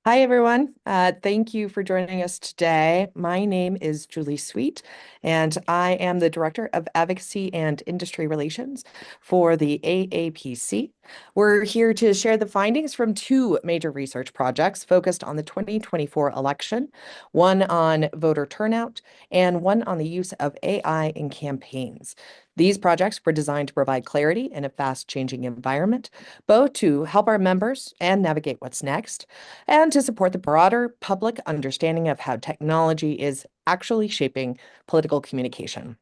Hi, everyone. Thank you for joining us today. My name is Julie Sweet, and I am the Director of Advocacy and Industry Relations for the AAPC. We're here to share the findings from two major research projects focused on the 2024 election, one on voter turnout and one on the use of AI in campaigns. These projects were designed to provide clarity in a fast-changing environment, both to help our members and navigate what's next and to support the broader public understanding of how technology is actually shaping political communication.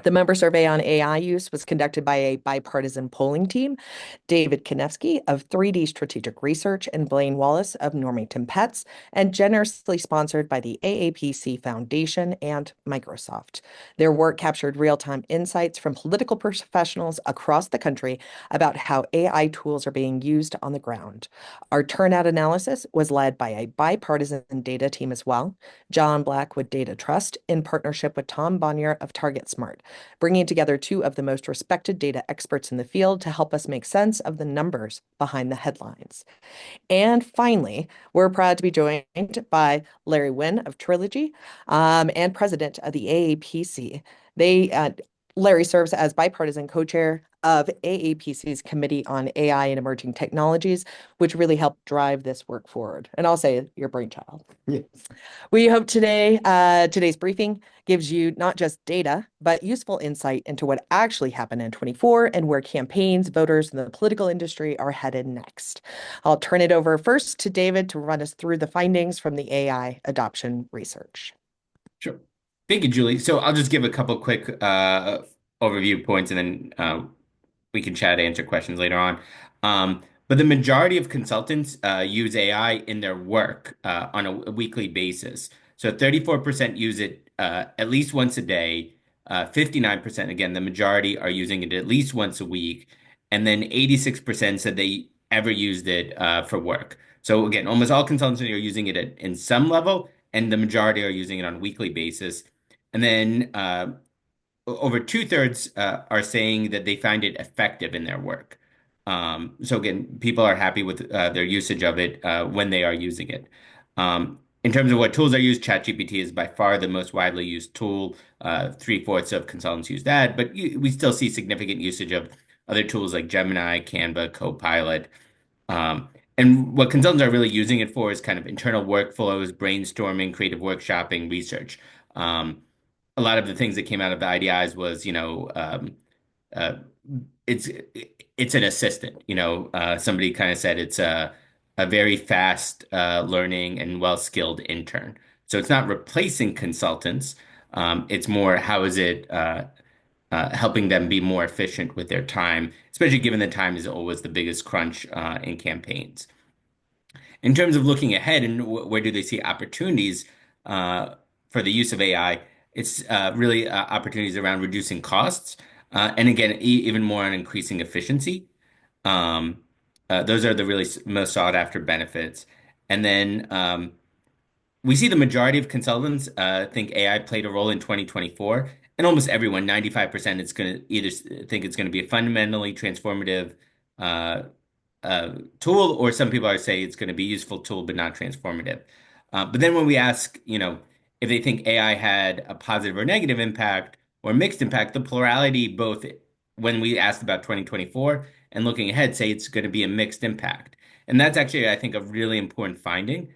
The member survey on AI use was conducted by a bipartisan polling team, David Kanevsky of 3D Strategic Research and Blane Wallace of Normington Pets, and generously sponsored by the AAPC Foundation and Microsoft. Their work captured real-time insights from political professionals across the country about how AI tools are being used on the ground. Our turnout analysis was led by a bipartisan data team as well, John Black with Data Trust in partnership with Tom Bonnier of TargetSmart, bringing together two of the most respected data experts in the field to help us make sense of the numbers behind the headlines. And finally, we're proud to be joined by Larry Huynh of Trilogy and president of the AAPC. Larry serves as bipartisan co-chair of AAPC's Committee on AI and Emerging Technologies, which really helped drive this work forward. And I'll say your brainchild. Yes. We hope today's briefing gives you not just data, but useful insight into what actually happened in 24 and where campaigns, voters, and the political industry are headed next. I'll turn it over first to David to run us through the findings from the AI adoption research. Sure. Thank you, Julie. So I'll just give a couple quick overview points and then we can chat, answer questions later on. But the majority of consultants use AI in their work on a weekly basis. So 34% use it at least once a day. 59%, again, the majority are using it at least once a week. And then 86% said they ever used it for work. So again, almost all consultants are using it in some level, and the majority are using it on a weekly basis. And then over two-thirds are saying that they find it effective in their work. So again, people are happy with their usage of it when they are using it. In terms of what tools are used, ChatGPT is by far the most widely used tool. Three-fourths of consultants use that, but we still see significant usage of other tools like Gemini, Canva, Copilot. And what consultants are really using it for is kind of internal workflows, brainstorming, creative workshopping, research. A lot of the things that came out of the IDIs was, uh, it's it's an assistant. Somebody kind of said it's a very fast learning and well-skilled intern. So it's not replacing consultants. It's more how is it helping them be more efficient with their time, especially given that time is always the biggest crunch in campaigns. In terms of looking ahead and where do they see opportunities for the use of AI, it's really opportunities around reducing costs, and again, even more on increasing efficiency. Um, those are the really most sought after benefits. And then we see the majority of consultants think AI played a role in 2024, and almost everyone, 95%, it's going to either think it's going to be a fundamentally transformative uh, tool, or some people are say it's going to be a useful tool but not transformative. But then when we ask, if they think AI had a positive or negative impact or mixed impact, the plurality both when we asked about 2024 and looking ahead say it's going to be a mixed impact. And that's actually, I think, a really important finding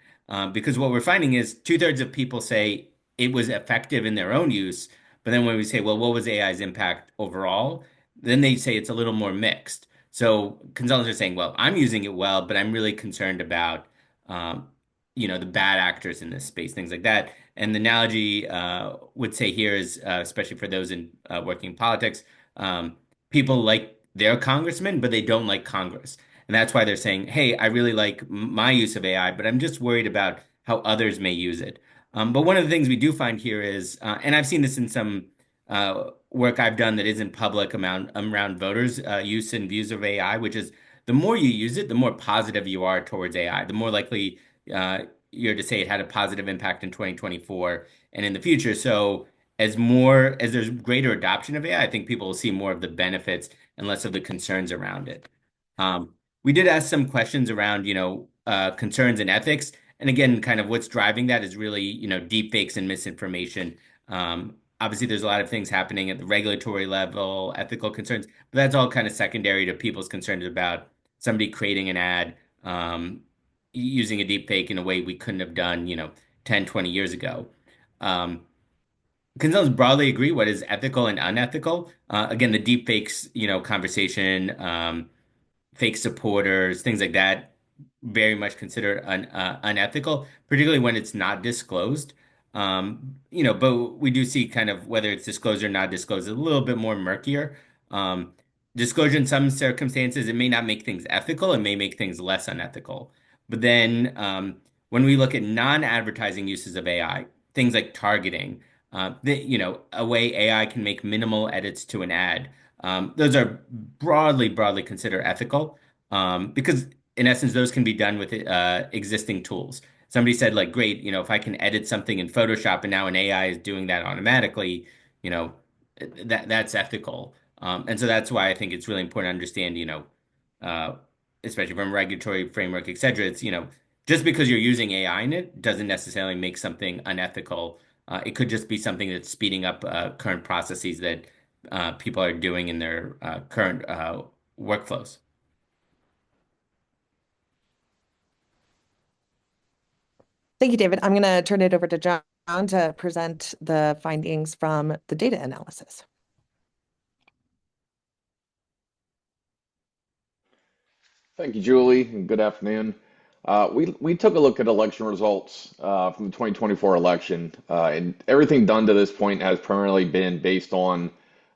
because what we're finding is two-thirds of people say it was effective in their own use, but then when we say, well, what was AI's impact overall? Then they say it's a little more mixed. So consultants are saying, well, I'm using it well, but I'm really concerned about, um, the bad actors in this space, things like that. And the analogy would say here is, especially for those in working in politics, people like their congressman, but they don't like Congress. And that's why they're saying, hey, I really like my use of AI, but I'm just worried about how others may use it. But one of the things we do find here is, and I've seen this in some work I've done that isn't public around voters' use and views of AI, which is the more you use it, the more positive you are towards AI, the more likely you're to say it had a positive impact in 2024 and in the future. So as there's greater adoption of AI, I think people will see more of the benefits and less of the concerns around it. We did ask some questions around, concerns and ethics. And again, kind of what's driving that is really, deep fakes and misinformation. Obviously, there's a lot of things happening at the regulatory level, ethical concerns, but that's all kind of secondary to people's concerns about somebody creating an ad, using a deep fake in a way we couldn't have done, 10, 20 years ago. Um, Consultants broadly agree what is ethical and unethical. Again, the deep fakes, conversation, fake supporters, things like that, very much considered unethical, particularly when it's not disclosed. But we do see kind of whether it's disclosed or not disclosed, a little bit more murkier. Um, Disclosure in some circumstances, it may not make things ethical, it may make things less unethical. But then when we look at non-advertising uses of AI, things like targeting, a way AI can make minimal edits to an ad. Those are broadly considered ethical because in essence, those can be done with existing tools. Somebody said like, great, if I can edit something in Photoshop and now an AI is doing that automatically, you know, that's ethical. And so that's why I think it's really important to understand, uh, especially from a regulatory framework, et cetera, it's, just because you're using AI in it doesn't necessarily make something unethical. It could just be something that's speeding up current processes that people are doing in their current workflows. Thank you, David. I'm going to turn it over to John to present the findings from the data analysis. Thank you, Julie, and good afternoon. We took a look at election results from the 2024 election, and everything done to this point has primarily been based on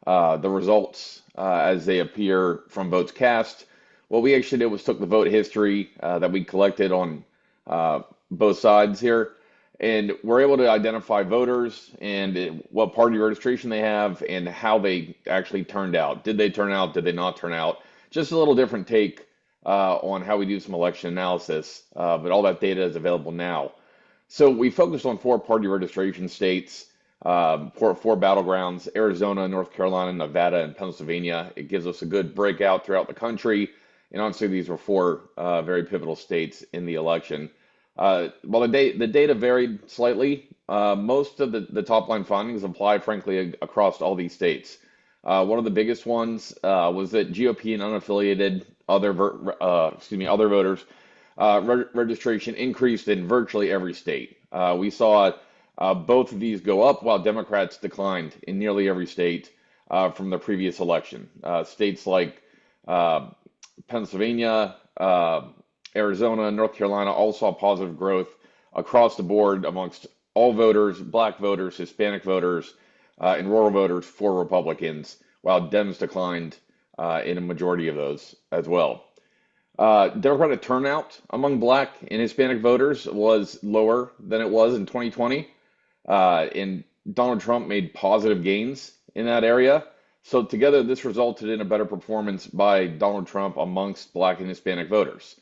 the results as they appear from votes cast. What we actually did was took the vote history that we collected on both sides here, and we're able to identify voters and what party registration they have and how they actually turned out. Did they turn out? Did they not turn out? Just a little different take on how we do some election analysis, but all that data is available now. So we focused on four party registration states, four battlegrounds: Arizona, North Carolina, Nevada, and Pennsylvania. It gives us a good breakout throughout the country. And honestly, these were four very pivotal states in the election. While the data varied slightly, most of the top line findings apply, frankly, across all these states. One of the biggest ones was that GOP and unaffiliated other voters registration increased in virtually every state. We saw both of these go up while Democrats declined in nearly every state from the previous election. States like Pennsylvania, Arizona, North Carolina all saw positive growth across the board amongst all voters: Black voters, Hispanic voters, and rural voters for Republicans, while Dems declined in a majority of those as well. Democratic turnout among Black and Hispanic voters was lower than it was in 2020, and Donald Trump made positive gains in that area. So together, this resulted in a better performance by Donald Trump amongst Black and Hispanic voters.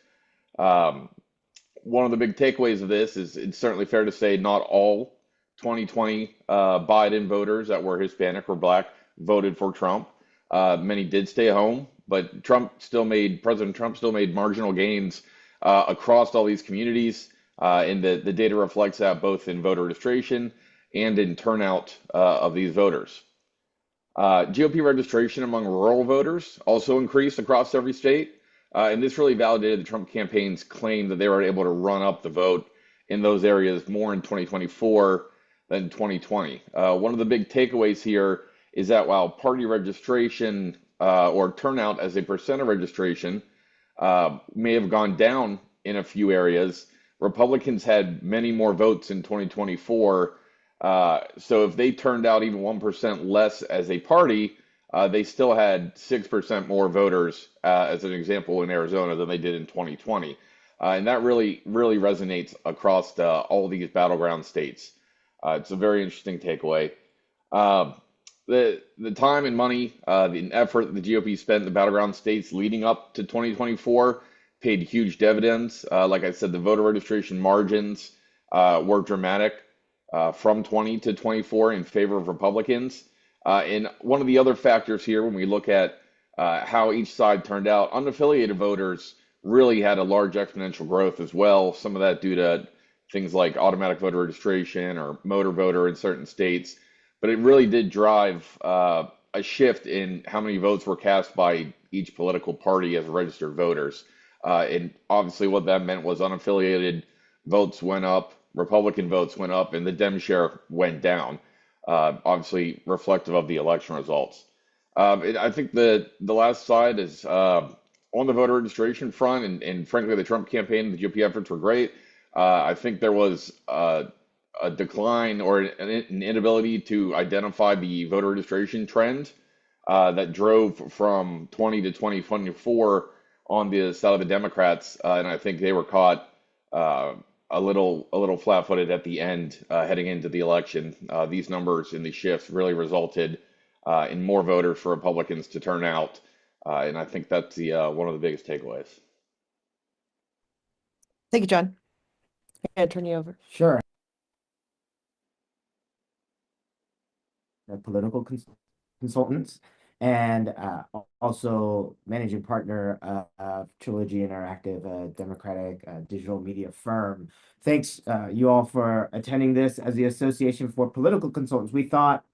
One of the big takeaways of this is it's certainly fair to say not all 2020 Biden voters that were Hispanic or Black voted for Trump. Many did stay home, but President Trump still made marginal gains across all these communities, and the data reflects that both in voter registration and in turnout of these voters. GOP registration among rural voters also increased across every state, and this really validated the Trump campaign's claim that they were able to run up the vote in those areas more in 2024 than 2020. One of the big takeaways here is that while party registration or turnout as a percent of registration may have gone down in a few areas, Republicans had many more votes in 2024. So if they turned out even 1% less as a party, they still had 6% more voters, as an example, in Arizona than they did in 2020. And that really resonates across all these battleground states. It's a very interesting takeaway. The time and money, the effort that the GOP spent in the battleground states leading up to 2024 paid huge dividends. Like I said, the voter registration margins were dramatic from 20 to 24 in favor of Republicans. And one of the other factors here, when we look at how each side turned out, unaffiliated voters really had a large exponential growth as well. Some of that due to things like automatic voter registration or motor voter in certain states. But it really did drive a shift in how many votes were cast by each political party as registered voters. And obviously, what that meant was unaffiliated votes went up, Republican votes went up, and the Dem share went down, obviously reflective of the election results. I think the last slide is on the voter registration front, and frankly, the Trump campaign and the GOP efforts were great. I think there was a decline or an inability to identify the voter registration trend that drove from 20 to 2024 on the side of the Democrats, and I think they were caught a little flat-footed at the end heading into the election. These numbers and these shifts really resulted in more voters for Republicans to turn out, and I think that's the one of the biggest takeaways. Thank you, John. I'm going to turn you over. Sure. Political consultants and also managing partner of Trilogy Interactive, a Democratic digital media firm. Thanks you all for attending this. As the Association for Political Consultants, we thought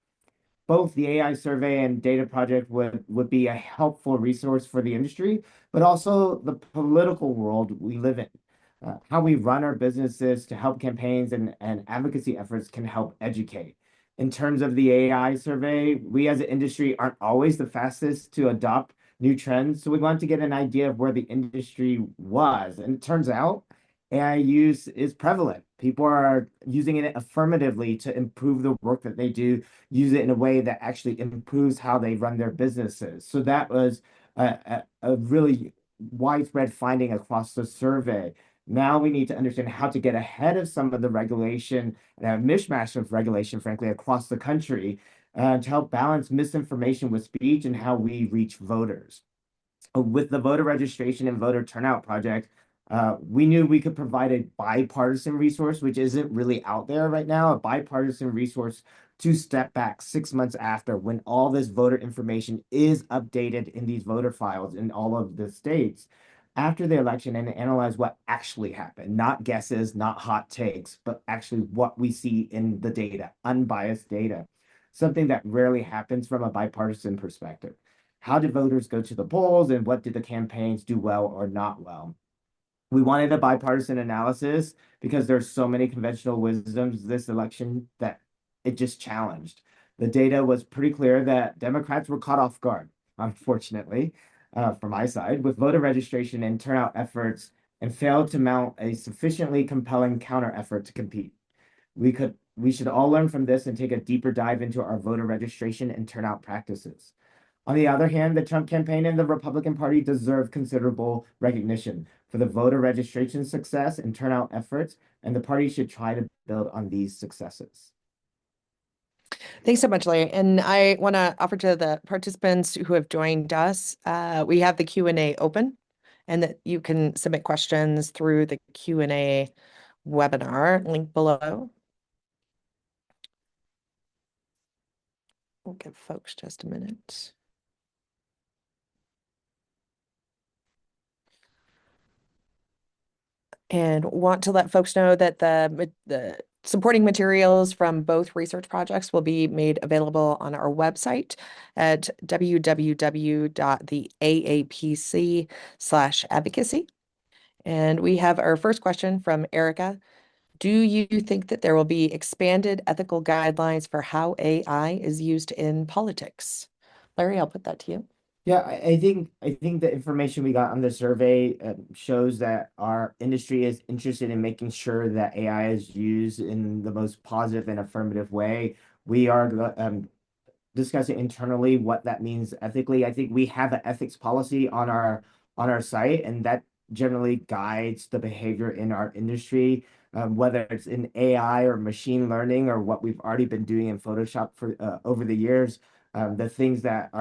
both the AI survey and data project would be a helpful resource for the industry, but also the political world we live in. How we run our businesses to help campaigns and advocacy efforts can help educate. In terms of the AI survey, we as an industry aren't always the fastest to adopt new trends. So we wanted to get an idea of where the industry was. And it turns out AI use is prevalent. People are using it affirmatively to improve the work that they do, use it in a way that actually improves how they run their businesses. So that was a really widespread finding across the survey. Now we need to understand how to get ahead of some of the regulation and a mishmash of regulation, frankly, across the country to help balance misinformation with speech and how we reach voters. With the voter registration and voter turnout project, we knew we could provide a bipartisan resource, which isn't really out there right now, a bipartisan resource to step back 6 months after when all this voter information is updated in these voter files in all of the states after the election and analyze what actually happened, not guesses, not hot takes, but actually what we see in the data, unbiased data, something that rarely happens from a bipartisan perspective. How did voters go to the polls and what did the campaigns do well or not well? We wanted a bipartisan analysis because there's so many conventional wisdoms this election that it just challenged. The data was pretty clear that Democrats were caught off guard, unfortunately, from my side, with voter registration and turnout efforts and failed to mount a sufficiently compelling counter effort to compete. We should all learn from this and take a deeper dive into our voter registration and turnout practices. On the other hand, the Trump campaign and the Republican Party deserve considerable recognition for the voter registration success and turnout efforts, and the party should try to build on these successes. Thanks so much, Larry. And I want to offer to the participants who have joined us, we have the Q&A open and that you can submit questions through the Q&A webinar link below. We'll give folks just a minute. And want to let folks know that the supporting materials from both research projects will be made available on our website at www.theaapc.com/advocacy. And we have our first question from Erica. Do you think that there will be expanded ethical guidelines for how AI is used in politics? Larry, I'll put that to you. Yeah, I think the information we got on the survey shows that our industry is interested in making sure that AI is used in the most positive and affirmative way. We are discussing internally what that means ethically. I think we have an ethics policy on our site, and that generally guides the behavior in our industry, whether it's in AI or machine learning or what we've already been doing in Photoshop for over the years. The things that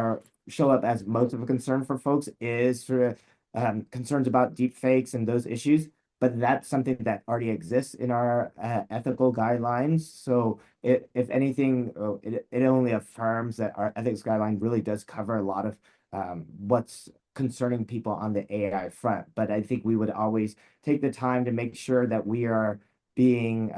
show up as most of a concern for folks is sort of concerns about deep fakes and those issues, but that's something that already exists in our ethical guidelines. So if anything, it only affirms that our ethics guideline really does cover a lot of what's concerning people on the AI front. But I think we would always take the time to make sure that we are being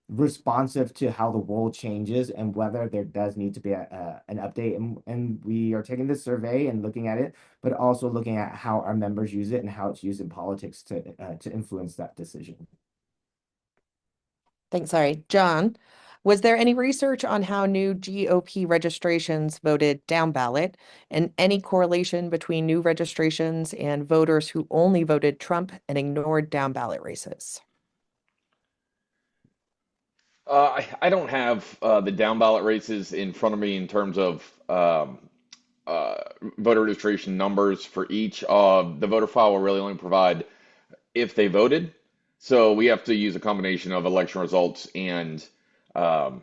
responsive to how the world changes and whether there does need to be an update. And we are taking this survey and looking at it, but also looking at how our members use it and how it's used in politics to influence that decision. Thanks, Larry. John, was there any research on how new GOP registrations voted down ballot and any correlation between new registrations and voters who only voted Trump and ignored down ballot races? I don't have the down ballot races in front of me in terms of voter registration numbers for each. The voter file will really only provide if they voted. So we have to use a combination of election results and vote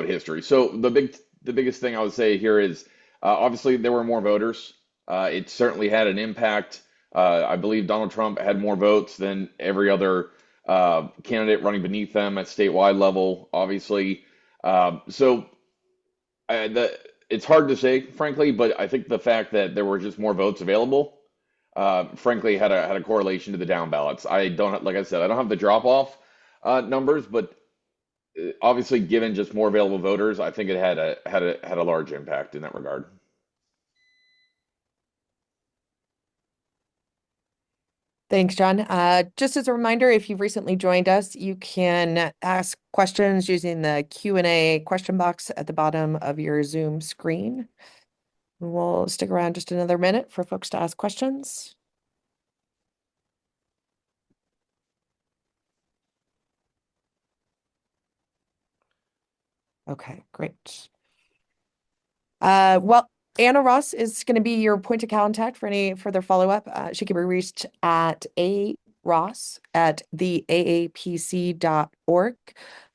history. So the biggest thing I would say here is obviously there were more voters. It certainly had an impact. I believe Donald Trump had more votes than every other candidate running beneath them at statewide level, obviously. It's hard to say, frankly, but I think the fact that there were just more votes available, frankly, had a correlation to the down ballots. I don't, like I said, I don't have the drop off numbers, but obviously, given just more available voters, I think it had a large impact in that regard. Thanks, John. Just as a reminder, if you've recently joined us, you can ask questions using the Q&A question box at the bottom of your Zoom screen. We'll stick around just another minute for folks to ask questions. Okay, great. Well, Anna Ross is going to be your point of contact for any further follow-up. She can be reached at ross@theaapc.org.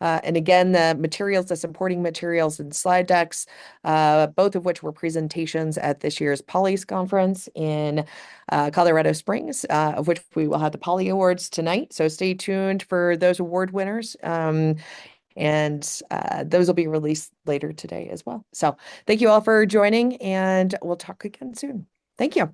And again, the materials, the supporting materials and slide decks, both of which were presentations at this year's Pollie's Conference in Colorado Springs, of which we will have the Pollie Awards tonight. So stay tuned for those award winners. And those will be released later today as well. So thank you all for joining, and we'll talk again soon. Thank you.